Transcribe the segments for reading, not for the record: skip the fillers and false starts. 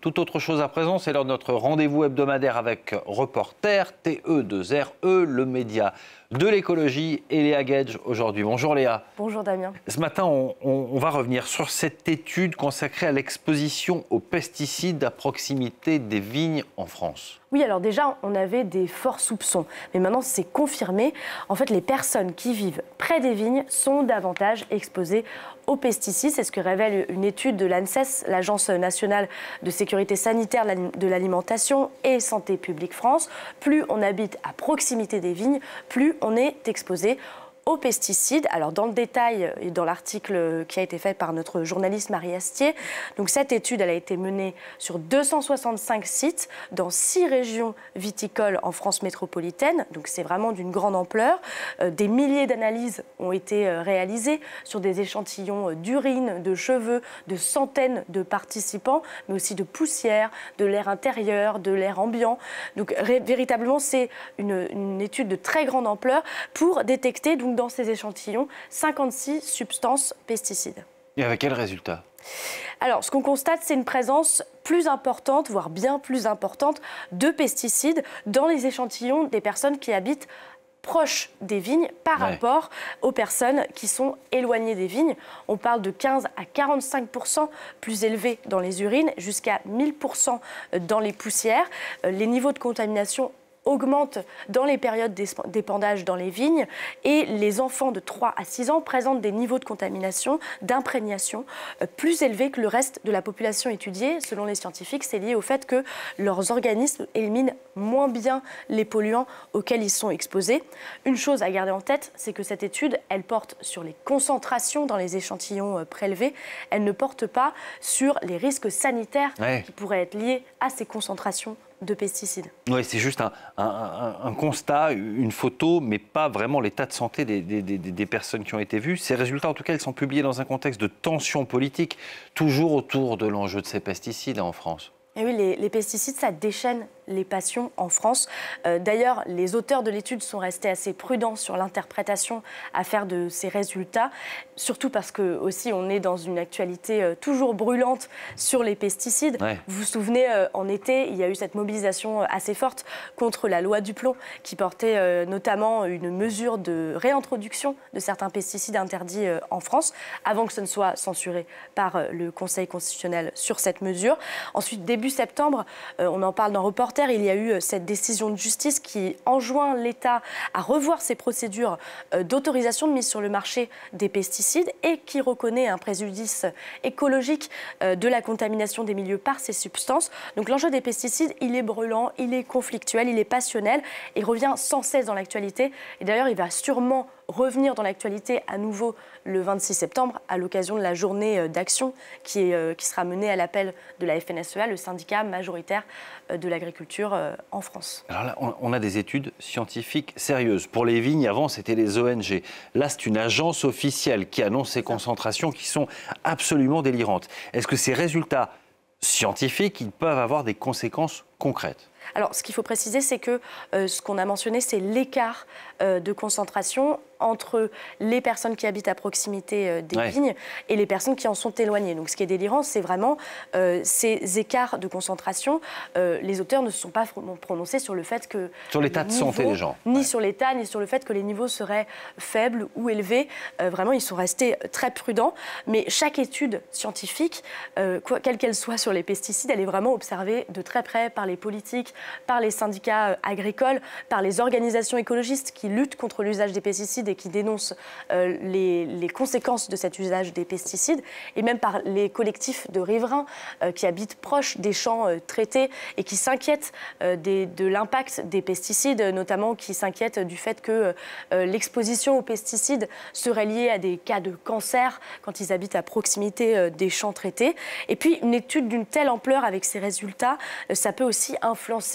Tout autre chose à présent, c'est l'heure de notre rendez-vous hebdomadaire avec Reporter, TE2RE, le média de l'écologie, et Léa Gage aujourd'hui. Bonjour Léa. Bonjour Damien. Ce matin, on va revenir sur cette étude consacrée à l'exposition aux pesticides à proximité des vignes en France. Oui, alors déjà, on avait des forts soupçons, mais maintenant c'est confirmé. En fait, les personnes qui vivent près des vignes sont davantage exposées aux pesticides. C'est ce que révèle une étude de l'ANSES, l'Agence nationale de sécurité sanitaire de l'alimentation et Santé publique France. Plus on habite à proximité des vignes, plus on est exposé aux pesticides. Alors dans le détail et dans l'article qui a été fait par notre journaliste Marie Astier, donc cette étude elle a été menée sur 265 sites dans 6 régions viticoles en France métropolitaine, donc c'est vraiment d'une grande ampleur. Des milliers d'analyses ont été réalisées sur des échantillons d'urine, de cheveux, de centaines de participants, mais aussi de poussière, de l'air intérieur, de l'air ambiant. Donc véritablement c'est une étude de très grande ampleur pour détecter donc dans ces échantillons 56 substances pesticides. Et avec quel résultat ? Alors, ce qu'on constate, c'est une présence plus importante, voire bien plus importante, de pesticides dans les échantillons des personnes qui habitent proches des vignes par rapport aux personnes qui sont éloignées des vignes. On parle de 15 à 45% plus élevés dans les urines, jusqu'à 1000% dans les poussières. Les niveaux de contamination augmente dans les périodes d'épandage dans les vignes et les enfants de 3 à 6 ans présentent des niveaux de contamination, d'imprégnation plus élevés que le reste de la population étudiée. Selon les scientifiques, c'est lié au fait que leurs organismes éliminent moins bien les polluants auxquels ils sont exposés. Une chose à garder en tête, c'est que cette étude, elle porte sur les concentrations dans les échantillons prélevés. Elle ne porte pas sur les risques sanitaires qui pourraient être liés à ces concentrations de pesticides. Oui, c'est juste un constat, une photo, mais pas vraiment l'état de santé des personnes qui ont été vues. Ces résultats, en tout cas, ils sont publiés dans un contexte de tension politique, toujours autour de l'enjeu de ces pesticides en France. Et oui, les pesticides, ça déchaîne les passions en France. D'ailleurs, les auteurs de l'étude sont restés assez prudents sur l'interprétation à faire de ces résultats, surtout parce que aussi on est dans une actualité toujours brûlante sur les pesticides. Vous vous souvenez, en été, il y a eu cette mobilisation assez forte contre la loi du plomb qui portait notamment une mesure de réintroduction de certains pesticides interdits en France, avant que ce ne soit censuré par le Conseil constitutionnel sur cette mesure. Ensuite, début septembre, on en parle dans Reporter, il y a eu cette décision de justice qui enjoint l'État à revoir ses procédures d'autorisation de mise sur le marché des pesticides et qui reconnaît un préjudice écologique de la contamination des milieux par ces substances. Donc l'enjeu des pesticides, il est brûlant, il est conflictuel, il est passionnel, il revient sans cesse dans l'actualité. Et d'ailleurs, il va sûrement revenir dans l'actualité à nouveau le 26 septembre à l'occasion de la journée d'action qui sera menée à l'appel de la FNSEA, le syndicat majoritaire de l'agriculture en France. Alors là, on a des études scientifiques sérieuses. Pour les vignes, avant, c'était les ONG. Là, c'est une agence officielle qui annonce ces concentrations qui sont absolument délirantes. Est-ce que ces résultats scientifiques, ils peuvent avoir des conséquences concrètes ? Alors, ce qu'il faut préciser, c'est que ce qu'on a mentionné, c'est l'écart de concentration entre les personnes qui habitent à proximité des vignes et les personnes qui en sont éloignées. Donc, ce qui est délirant, c'est vraiment ces écarts de concentration. Les auteurs ne se sont pas prononcés sur le fait que... Sur l'état de santé des gens. Ni sur l'état, ni sur le fait que les niveaux seraient faibles ou élevés. Vraiment, ils sont restés très prudents. Mais chaque étude scientifique, quelle qu'elle soit sur les pesticides, elle est vraiment observée de très près par les politiques, par les syndicats agricoles, par les organisations écologistes qui luttent contre l'usage des pesticides et qui dénoncent les conséquences de cet usage des pesticides, et même par les collectifs de riverains qui habitent proches des champs traités et qui s'inquiètent de l'impact des pesticides, notamment qui s'inquiètent du fait que l'exposition aux pesticides serait liée à des cas de cancer quand ils habitent à proximité des champs traités. Et puis, une étude d'une telle ampleur avec ces résultats, ça peut aussi influencer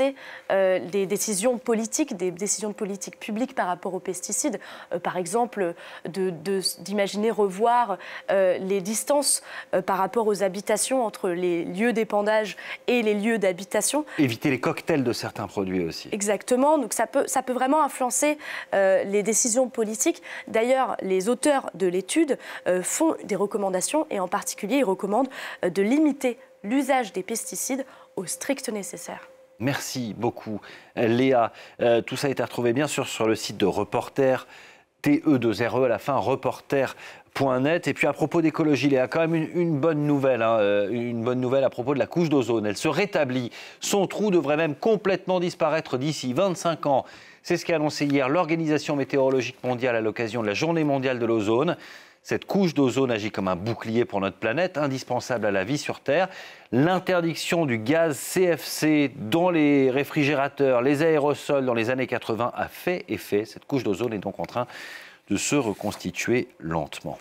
des décisions politiques, des décisions de politique publique par rapport aux pesticides. Par exemple, d'imaginer revoir les distances par rapport aux habitations entre les lieux d'épandage et les lieux d'habitation. Éviter les cocktails de certains produits aussi. Exactement, donc ça peut vraiment influencer les décisions politiques. D'ailleurs, les auteurs de l'étude font des recommandations et en particulier, ils recommandent de limiter l'usage des pesticides au strict nécessaire. Merci beaucoup, Léa. Tout ça a été retrouvé bien sûr sur le site de Reporter, TE2RE à la fin, reporter.net. Et puis à propos d'écologie, Léa, quand même une bonne nouvelle, une bonne nouvelle à propos de la couche d'ozone. Elle se rétablit. Son trou devrait même complètement disparaître d'ici 25 ans. C'est ce qu'a annoncé hier l'Organisation météorologique mondiale à l'occasion de la Journée mondiale de l'ozone. Cette couche d'ozone agit comme un bouclier pour notre planète, indispensable à la vie sur Terre. L'interdiction du gaz CFC dans les réfrigérateurs, les aérosols dans les années 80 a fait effet. Cette couche d'ozone est donc en train de se reconstituer lentement.